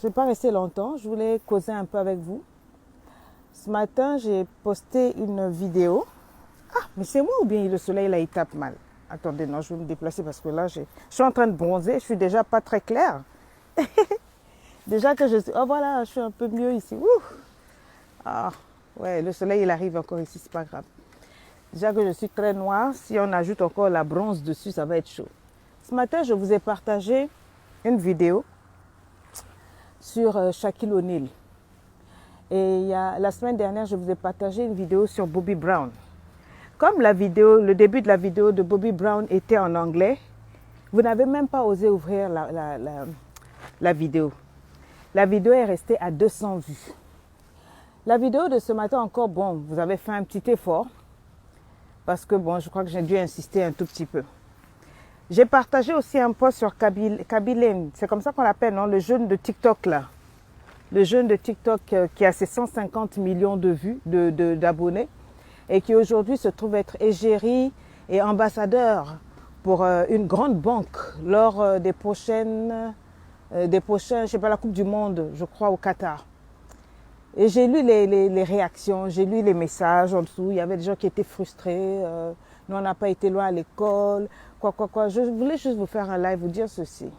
je ne vais pas rester longtemps, je voulais causer un peu avec vous. Ce matin, j'ai posté une vidéo. Ah, mais c'est moi ou bien le soleil, là, il tape mal? Attendez, non, je vais me déplacer parce que là, je suis en train de bronzer, je suis déjà pas très claire. Déjà que je suis... Oh voilà, je suis un peu mieux ici. Ouh. Ah, ouais, le soleil, il arrive encore ici, c'est pas grave. Déjà que je suis très noire, si on ajoute encore la bronze dessus, ça va être chaud. Ce matin, je vous ai partagé une vidéo sur Shaquille O'Neal. Et la semaine dernière, je vous ai partagé une vidéo sur Bobby Brown. Comme le début de la vidéo de Bobby Brown était en anglais, vous n'avez même pas osé ouvrir la vidéo. La vidéo est restée à 200 vues. La vidéo de ce matin encore, bon, vous avez fait un petit effort. Parce que bon, je crois que j'ai dû insister un tout petit peu. J'ai partagé aussi un post sur Kaby, c'est comme ça qu'on l'appelle, non? Le jeune de TikTok là. Le jeune de TikTok qui a ses 150 millions de vues, d'abonnés, et qui aujourd'hui se trouve être égérie et ambassadeur pour une grande banque lors des prochains, je sais pas, la Coupe du Monde, je crois, au Qatar. Et j'ai lu les réactions, j'ai lu les messages en dessous. Il y avait des gens qui étaient frustrés. Nous, on n'a pas été loin à l'école. Quoi. Je voulais juste vous faire un live, vous dire ceci.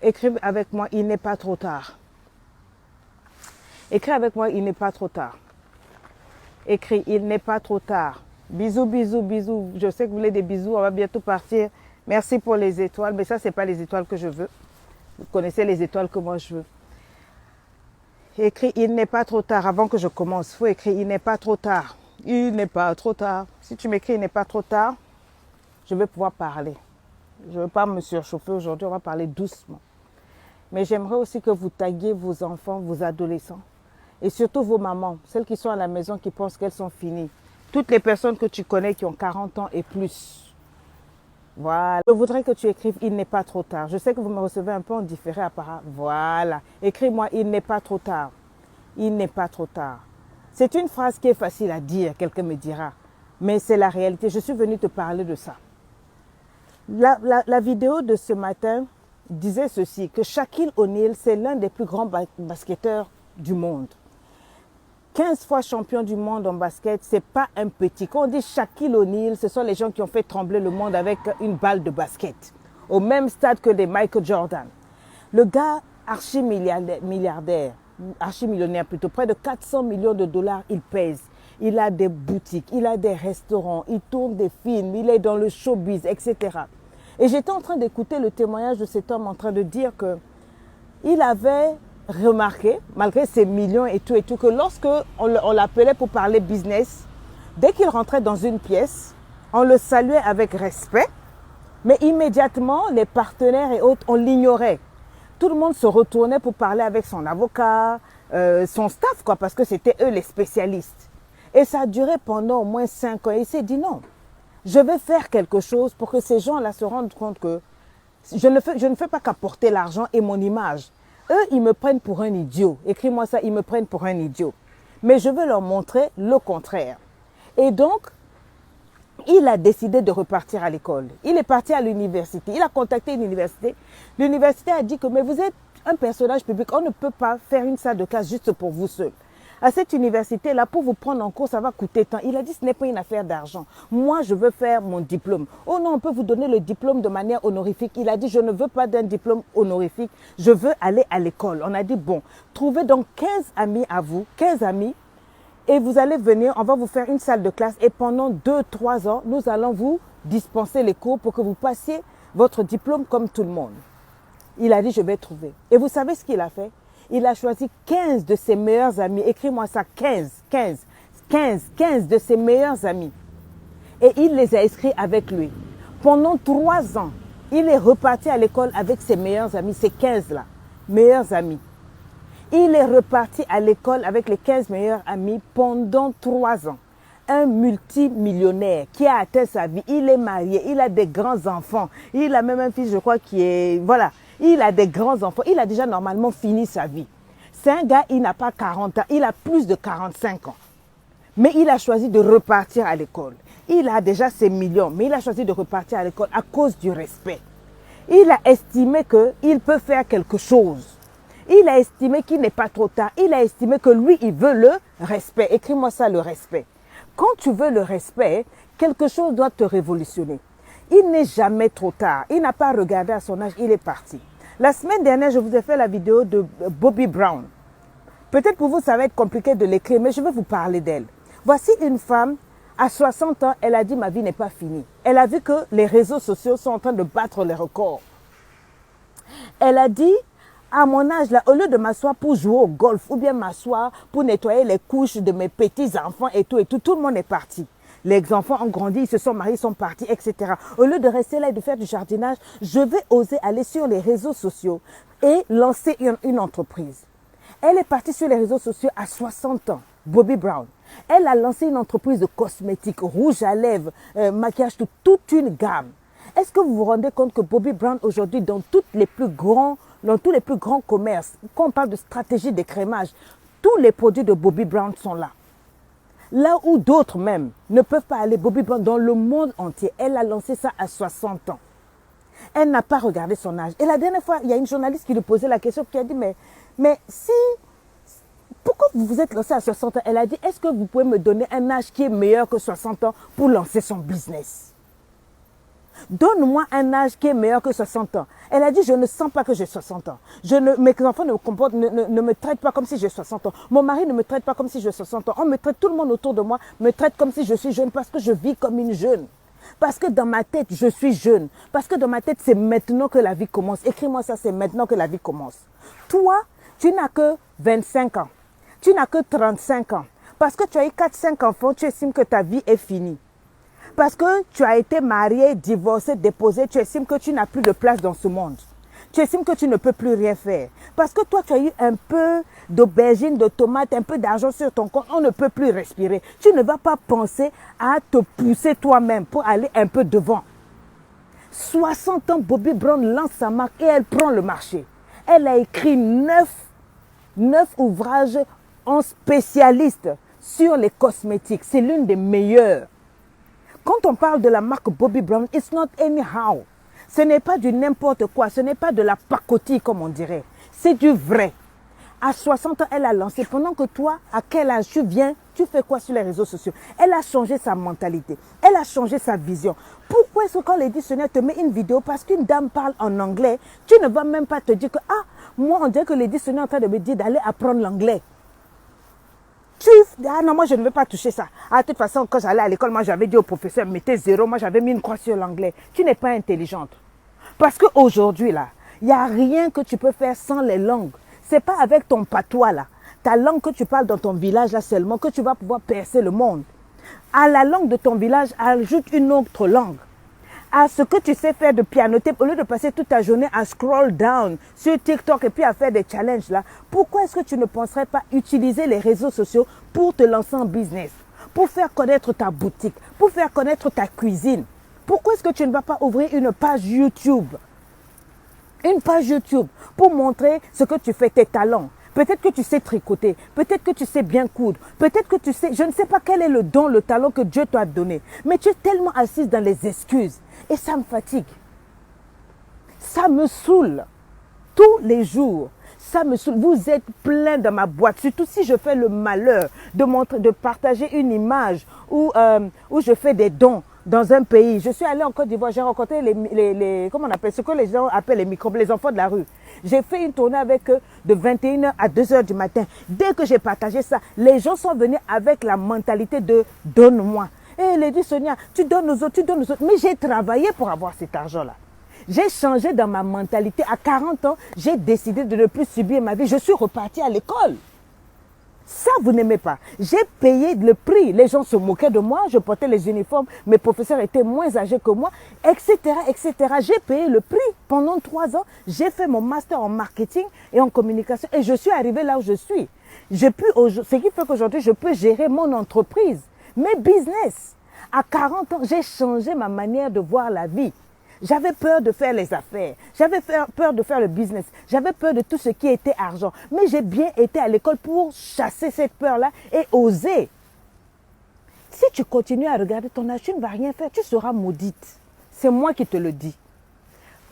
Écrivez avec moi, il n'est pas trop tard. Écris avec moi, il n'est pas trop tard. Écris, il n'est pas trop tard. Bisous, bisous, bisous. Je sais que vous voulez des bisous, on va bientôt partir. Merci pour les étoiles, mais ça, ce n'est pas les étoiles que je veux. Vous connaissez les étoiles que moi je veux. Écris, il n'est pas trop tard. Avant que je commence, il faut écrire, il n'est pas trop tard. Il n'est pas trop tard. Si tu m'écris, il n'est pas trop tard, je vais pouvoir parler. Je ne veux pas me surchauffer aujourd'hui, on va parler doucement. Mais j'aimerais aussi que vous taguiez vos enfants, vos adolescents. Et surtout vos mamans, celles qui sont à la maison, qui pensent qu'elles sont finies. Toutes les personnes que tu connais qui ont 40 ans et plus. Voilà. Je voudrais que tu écrives « Il n'est pas trop tard ». Je sais que vous me recevez un peu en différé apparemment. Voilà. Écris-moi « Il n'est pas trop tard ». Il n'est pas trop tard. C'est une phrase qui est facile à dire, quelqu'un me dira. Mais c'est la réalité. Je suis venue te parler de ça. La vidéo de ce matin disait ceci, que Shaquille O'Neal, c'est l'un des plus grands basketteurs du monde. 15 fois champion du monde en basket, c'est pas un petit. Quand on dit Shaquille O'Neal, ce sont les gens qui ont fait trembler le monde avec une balle de basket. Au même stade que des Michael Jordan. Le gars archi-milliardaire, archi-millionnaire plutôt, près de 400 millions de dollars, il pèse. Il a des boutiques, il a des restaurants, il tourne des films, il est dans le showbiz, etc. Et j'étais en train d'écouter le témoignage de cet homme en train de dire que il avait remarqué, malgré ses millions et tout, que lorsque on l'appelait pour parler business, dès qu'il rentrait dans une pièce, on le saluait avec respect, mais immédiatement, les partenaires et autres, on l'ignorait. Tout le monde se retournait pour parler avec son avocat, son staff, quoi, parce que c'était eux les spécialistes. Et ça a duré pendant au moins 5 ans. Et il s'est dit non, je vais faire quelque chose pour que ces gens-là se rendent compte que je ne fais pas qu'apporter l'argent et mon image. Eux, ils me prennent pour un idiot. Écris-moi ça, ils me prennent pour un idiot. Mais je veux leur montrer le contraire. Et donc, il a décidé de repartir à l'école. Il est parti à l'université. Il a contacté une université. L'université a dit que mais vous êtes un personnage public. On ne peut pas faire une salle de classe juste pour vous seul. À cette université-là, pour vous prendre en cours, ça va coûter tant. Il a dit, ce n'est pas une affaire d'argent. Moi, je veux faire mon diplôme. Oh non, on peut vous donner le diplôme de manière honorifique. Il a dit, je ne veux pas d'un diplôme honorifique. Je veux aller à l'école. On a dit, bon, trouvez donc 15 amis à vous, 15 amis, et vous allez venir, on va vous faire une salle de classe. Et pendant 2-3 ans, nous allons vous dispenser les cours pour que vous passiez votre diplôme comme tout le monde. Il a dit, je vais trouver. Et vous savez ce qu'il a fait? Il a choisi 15 de ses meilleurs amis. Écris-moi ça, 15 de ses meilleurs amis. Et il les a inscrits avec lui. Pendant 3 ans, il est reparti à l'école avec ses meilleurs amis, ces 15-là, meilleurs amis. Il est reparti à l'école avec les 15 meilleurs amis pendant 3 ans. Un multimillionnaire qui a atteint sa vie. Il est marié, il a des grands-enfants. Il a même un fils, je crois, qui est... Voilà. Il a des grands-enfants. Il a déjà normalement fini sa vie. C'est un gars, il n'a pas 40 ans. Il a plus de 45 ans. Mais il a choisi de repartir à l'école. Il a déjà ses millions, mais il a choisi de repartir à l'école à cause du respect. Il a estimé qu'il peut faire quelque chose. Il a estimé qu'il n'est pas trop tard. Il a estimé que lui, il veut le respect. Écris-moi ça, le respect. Quand tu veux le respect, quelque chose doit te révolutionner. Il n'est jamais trop tard. Il n'a pas regardé à son âge, il est parti. La semaine dernière, je vous ai fait la vidéo de Bobby Brown. Peut-être pour vous, ça va être compliqué de l'écrire, mais je vais vous parler d'elle. Voici une femme, à 60 ans, elle a dit « ma vie n'est pas finie ». Elle a vu que les réseaux sociaux sont en train de battre les records. Elle a dit « à mon âge, là, au lieu de m'asseoir pour jouer au golf ou bien m'asseoir pour nettoyer les couches de mes petits-enfants et tout, tout le monde est parti. Les enfants ont grandi, ils se sont mariés, ils sont partis, etc. Au lieu de rester là et de faire du jardinage, je vais oser aller sur les réseaux sociaux et lancer une entreprise. » Elle est partie sur les réseaux sociaux à 60 ans, Bobby Brown. Elle a lancé une entreprise de cosmétiques, rouge à lèvres, maquillage, toute une gamme. Est-ce que vous vous rendez compte que Bobby Brown aujourd'hui, dans tous les plus grands commerces, quand on parle de stratégie d'écrémage, tous les produits de Bobby Brown sont là. Là où d'autres même ne peuvent pas aller, Bobby Brown, dans le monde entier, elle a lancé ça à 60 ans. Elle n'a pas regardé son âge. Et la dernière fois, il y a une journaliste qui lui posait la question, qui a dit, mais si, pourquoi vous vous êtes lancé à 60 ans? Elle a dit, est-ce que vous pouvez me donner un âge qui est meilleur que 60 ans pour lancer son business? Donne-moi un âge qui est meilleur que 60 ans. Elle a dit, je ne sens pas que j'ai 60 ans. Mes enfants ne me traitent pas comme si j'ai 60 ans. Mon mari ne me traite pas comme si j'ai 60 ans. Tout le monde autour de moi me traite comme si je suis jeune parce que je vis comme une jeune. Parce que dans ma tête, je suis jeune. Parce que dans ma tête, c'est maintenant que la vie commence. Écris-moi ça, c'est maintenant que la vie commence. Toi, tu n'as que 25 ans. Tu n'as que 35 ans. Parce que tu as eu 4-5 enfants, tu estimes que ta vie est finie. Parce que tu as été marié, divorcé, déposé, tu estimes que tu n'as plus de place dans ce monde. Tu estimes que tu ne peux plus rien faire. Parce que toi, tu as eu un peu d'aubergine, de tomates, un peu d'argent sur ton compte, on ne peut plus respirer. Tu ne vas pas penser à te pousser toi-même pour aller un peu devant. 60 ans, Bobby Brown lance sa marque et elle prend le marché. Elle a écrit 9 ouvrages en spécialiste sur les cosmétiques. C'est l'une des meilleures. Quand on parle de la marque Bobby Brown, it's not anyhow. Ce n'est pas du n'importe quoi, ce n'est pas de la pacotille comme on dirait. C'est du vrai. À 60 ans, elle a lancé. Pendant que toi, à quel âge tu viens, tu fais quoi sur les réseaux sociaux? Elle a changé sa mentalité. Elle a changé sa vision. Pourquoi est-ce que quand l'éditionnaire te met une vidéo parce qu'une dame parle en anglais, tu ne vas même pas te dire que, moi on dirait que l'éditionnaire est en train de me dire d'aller apprendre l'anglais. Non, moi je ne veux pas toucher ça. De toute façon, quand j'allais à l'école, moi j'avais dit au professeur, mettez 0, moi j'avais mis une croix sur l'anglais. Tu n'es pas intelligente. Parce qu'aujourd'hui, là, il n'y a rien que tu peux faire sans les langues. Ce n'est pas avec ton patois, là, ta langue que tu parles dans ton village, là seulement, que tu vas pouvoir percer le monde. À la langue de ton village, ajoute une autre langue. À ce que tu sais faire de pianoter, au lieu de passer toute ta journée à scroll down sur TikTok et puis à faire des challenges là, pourquoi est-ce que tu ne penserais pas utiliser les réseaux sociaux pour te lancer en business, pour faire connaître ta boutique, pour faire connaître ta cuisine? Pourquoi est-ce que tu ne vas pas ouvrir une page YouTube? Une page YouTube pour montrer ce que tu fais, tes talents. Peut-être que tu sais tricoter, peut-être que tu sais bien coudre, peut-être que tu sais, je ne sais pas quel est le don, le talent que Dieu t'a donné. Mais tu es tellement assise dans les excuses et ça me fatigue. Ça me saoule. Tous les jours, ça me saoule. Vous êtes plein dans ma boîte, surtout si je fais le malheur de partager une image où je fais des dons dans un pays. Je suis allée en Côte d'Ivoire, j'ai rencontré comment on appelle, ce que les gens appellent les microbes, les enfants de la rue. J'ai fait une tournée avec eux de 21h à 2h du matin. Dès que j'ai partagé ça, les gens sont venus avec la mentalité de « donne-moi ». Et Lady Sonia, tu donnes aux autres, tu donnes aux autres. Mais j'ai travaillé pour avoir cet argent-là. J'ai changé dans ma mentalité. À 40 ans, j'ai décidé de ne plus subir ma vie. Je suis repartie à l'école. Ça, vous n'aimez pas. J'ai payé le prix. Les gens se moquaient de moi. Je portais les uniformes. Mes professeurs étaient moins âgés que moi, etc., etc. J'ai payé le prix. Pendant 3 ans, j'ai fait mon master en marketing et en communication. Et je suis arrivée là où je suis. Ce qui fait qu'aujourd'hui, je peux gérer mon entreprise, mes business. À 40 ans, j'ai changé ma manière de voir la vie. J'avais peur de faire les affaires. J'avais peur de faire le business. J'avais peur de tout ce qui était argent. Mais j'ai bien été à l'école pour chasser cette peur-là et oser. Si tu continues à regarder ton âge, tu ne vas rien faire. Tu seras maudite. C'est moi qui te le dis.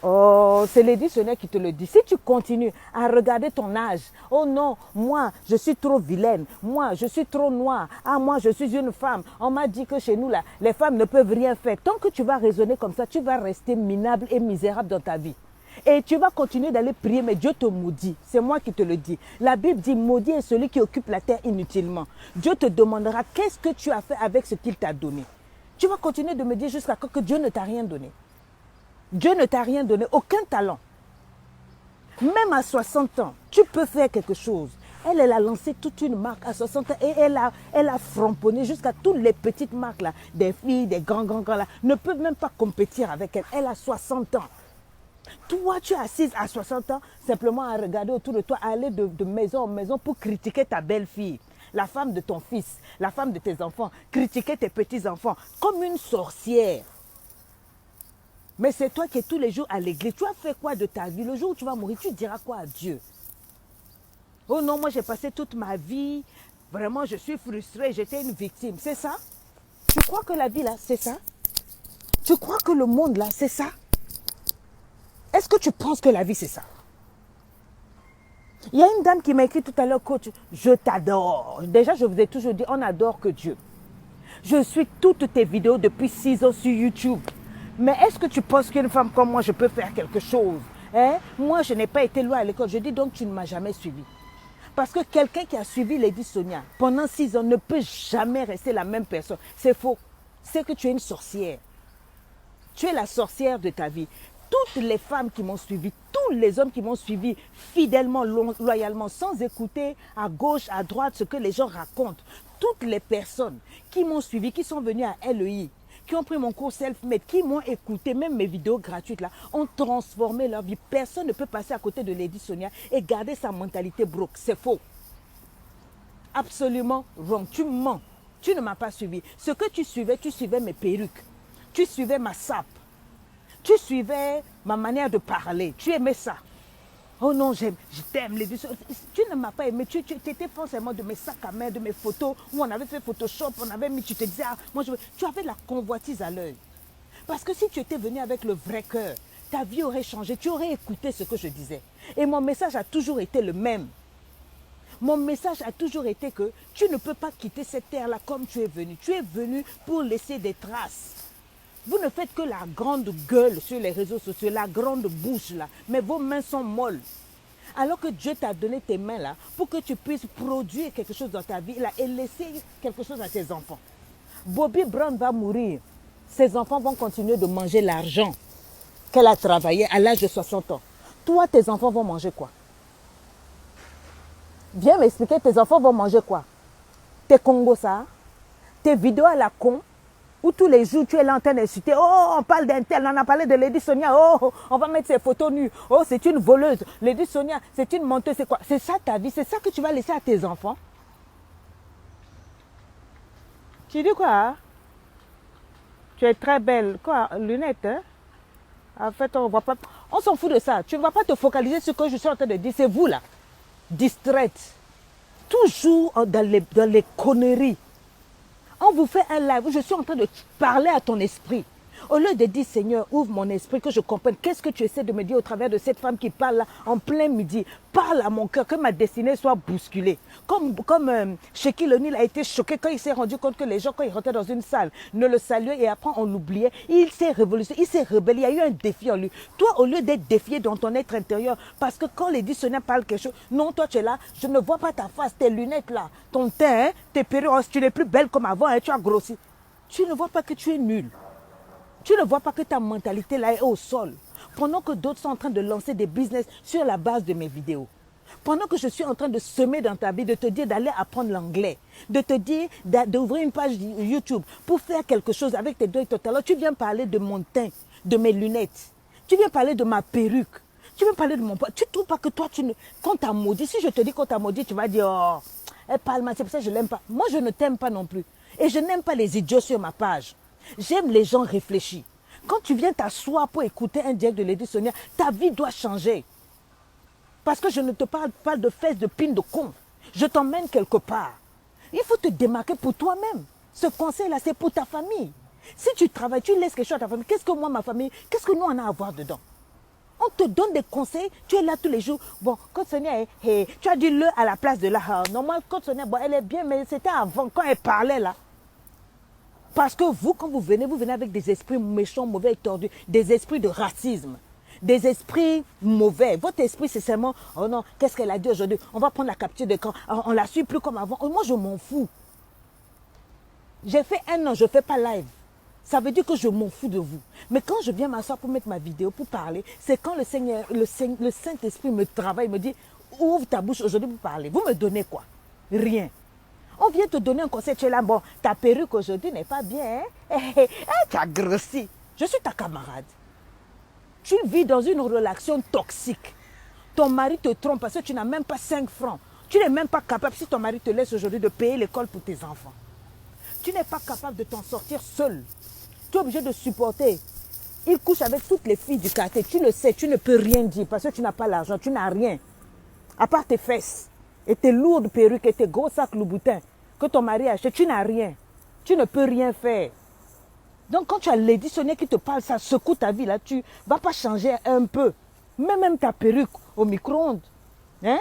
Oh, c'est Lady Sonia qui te le dit. Si tu continues à regarder ton âge, oh non, moi, je suis trop vilaine. Moi, je suis trop noire. Ah, moi, je suis une femme. On m'a dit que chez nous, là, les femmes ne peuvent rien faire. Tant que tu vas raisonner comme ça, tu vas rester minable et misérable dans ta vie. Et tu vas continuer d'aller prier, mais Dieu te maudit. C'est moi qui te le dis. La Bible dit, maudit est celui qui occupe la terre inutilement. Dieu te demandera, qu'est-ce que tu as fait avec ce qu'il t'a donné? Tu vas continuer de me dire jusqu'à quand que Dieu ne t'a rien donné. Dieu ne t'a rien donné, aucun talent. Même à 60 ans, tu peux faire quelque chose. Elle a lancé toute une marque à 60 ans et elle a framponné jusqu'à toutes les petites marques là. Des filles, des grands là, ne peuvent même pas compétir avec elle. Elle a 60 ans. Toi, tu es assise à 60 ans, simplement à regarder autour de toi, à aller de maison en maison pour critiquer ta belle-fille, la femme de ton fils, la femme de tes enfants, critiquer tes petits-enfants, comme une sorcière. Mais c'est toi qui es tous les jours à l'église. Tu as fait quoi de ta vie? Le jour où tu vas mourir, tu diras quoi à Dieu? Oh non, moi j'ai passé toute ma vie, vraiment je suis frustrée, j'étais une victime. C'est ça? Tu crois que la vie là, c'est ça? Tu crois que le monde là, c'est ça? Est-ce que tu penses que la vie c'est ça? Il y a une dame qui m'a écrit tout à l'heure, coach, je t'adore. Déjà, je vous ai toujours dit, on n'adore que Dieu. Je suis toutes tes vidéos depuis 6 ans sur YouTube. Mais est-ce que tu penses qu'une femme comme moi, je peux faire quelque chose? Hein? Moi, je n'ai pas été loin à l'école. Je dis donc, tu ne m'as jamais suivi. Parce que quelqu'un qui a suivi Lady Sonia pendant 6 ans ne peut jamais rester la même personne. C'est faux. C'est que tu es une sorcière. Tu es la sorcière de ta vie. Toutes les femmes qui m'ont suivi, tous les hommes qui m'ont suivi fidèlement, loyalement, sans écouter à gauche, à droite ce que les gens racontent. Toutes les personnes qui m'ont suivi, qui sont venues à LEI, qui ont pris mon cours self-made, qui m'ont écouté, même mes vidéos gratuites là, ont transformé leur vie. Personne ne peut passer à côté de Lady Sonia et garder sa mentalité broke. C'est faux. Absolument wrong. Tu mens. Tu ne m'as pas suivi. Ce que tu suivais mes perruques. Tu suivais ma sape. Tu suivais ma manière de parler. Tu aimais ça. Oh non, je t'aime. Tu ne m'as pas aimé. Tu étais forcément de mes sacs à main, de mes photos, où on avait fait Photoshop, on avait mis, tu te disais, ah, moi je veux. Tu avais la convoitise à l'œil. Parce que si tu étais venu avec le vrai cœur, ta vie aurait changé. Tu aurais écouté ce que je disais. Et mon message a toujours été le même. Mon message a toujours été que tu ne peux pas quitter cette terre-là comme tu es venu. Tu es venu pour laisser des traces. Vous ne faites que la grande gueule sur les réseaux sociaux, la grande bouche là, mais vos mains sont molles. Alors que Dieu t'a donné tes mains là pour que tu puisses produire quelque chose dans ta vie là et laisser quelque chose à tes enfants. Bobby Brown va mourir. Ses enfants vont continuer de manger l'argent qu'elle a travaillé à l'âge de 60 ans. Toi, tes enfants vont manger quoi? Viens m'expliquer, tes enfants vont manger quoi? Tes Congo ça? Tes vidéos à la con? Où tous les jours, tu es là en train d'insulter. Oh, on parle d'un tel, on a parlé de Lady Sonia. Oh, on va mettre ses photos nues. Oh, c'est une voleuse. Lady Sonia, c'est une menteuse. C'est quoi? C'est ça ta vie? C'est ça que tu vas laisser à tes enfants? Tu dis quoi? Hein? Tu es très belle. Quoi? Lunettes, hein? En fait, on voit pas. On s'en fout de ça. Tu ne vas pas te focaliser sur ce que je suis en train de dire. C'est vous, là. Distraite. Toujours dans les conneries. On vous fait un live où je suis en train de parler à ton esprit. Au lieu de dire, Seigneur, ouvre mon esprit, que je comprenne qu'est-ce que tu essaies de me dire au travers de cette femme qui parle là en plein midi. Parle à mon cœur, que ma destinée soit bousculée. Comme Shaquille O'Neal a été choqué quand il s'est rendu compte que les gens, quand ils rentraient dans une salle, ne le saluaient et après on l'oubliait. Il s'est révolutionné, il s'est rebellé, il y a eu un défi en lui. Toi, au lieu d'être défié dans ton être intérieur, parce que quand Lady Sonia parle quelque chose, non, toi tu es là, je ne vois pas ta face, tes lunettes là, ton teint, hein, tes perruques, tu n'es plus belle comme avant, hein, tu as grossi. Tu ne vois pas que tu es nul. Tu ne vois pas que ta mentalité là est au sol. Pendant que d'autres sont en train de lancer des business sur la base de mes vidéos. Pendant que je suis en train de semer dans ta vie, de te dire d'aller apprendre l'anglais, de te dire d'ouvrir une page YouTube pour faire quelque chose avec tes doigts et ton talent, tu viens parler de mon teint, de mes lunettes. Tu viens parler de ma perruque. Tu viens parler de mon poids. Tu ne trouves pas que toi, quand t'as maudit, si je te dis qu'on t'a maudit, tu vas dire, oh, elle parle mal, c'est pour ça que je ne l'aime pas. Moi, je ne t'aime pas non plus. Et je n'aime pas les idiots sur ma page. J'aime les gens réfléchis. Quand tu viens t'asseoir pour écouter un direct de Lady Sonia, ta vie doit changer. Parce que je ne te parle pas de fesses de pine de con. Je t'emmène quelque part. Il faut te démarquer pour toi-même. Ce conseil-là, c'est pour ta famille. Si tu travailles, tu laisses quelque chose à ta famille. Qu'est-ce que moi, ma famille, qu'est-ce que nous on a à voir dedans? On te donne des conseils, tu es là tous les jours. Bon, quand Sonia est, tu as dit le à la place de la. Normal, quand Sonia, bon, elle est bien, mais c'était avant, quand elle parlait là. Parce que vous, quand vous venez avec des esprits méchants, mauvais et tordus, des esprits de racisme, des esprits mauvais. Votre esprit, c'est seulement, oh non, qu'est-ce qu'elle a dit aujourd'hui? On va prendre la capture d'écran, on la suit plus comme avant. Moi, je m'en fous. J'ai fait 1 an, je ne fais pas live. Ça veut dire que je m'en fous de vous. Mais quand je viens m'asseoir pour mettre ma vidéo, pour parler, c'est quand le Seigneur, le Saint-Esprit me travaille, me dit, ouvre ta bouche aujourd'hui pour parler. Vous me donnez quoi? Rien. On vient te donner un conseil, tu es là, bon, ta perruque aujourd'hui n'est pas bien, hein? Tu as grossi. Je suis ta camarade. Tu vis dans une relation toxique. Ton mari te trompe parce que tu n'as même pas 5 francs. Tu n'es même pas capable, si ton mari te laisse aujourd'hui, de payer l'école pour tes enfants. Tu n'es pas capable de t'en sortir seul. Tu es obligé de supporter. Il couche avec toutes les filles du quartier. Tu le sais, tu ne peux rien dire parce que tu n'as pas l'argent, tu n'as rien. À part tes fesses et tes lourdes perruques et tes gros sacs Louboutin que ton mari a acheté, tu n'as rien. Tu ne peux rien faire. Donc quand tu as Lady Sonia qui te parle, ça secoue ta vie là, tu ne vas pas changer un peu. Même ta perruque au micro-ondes. Hein?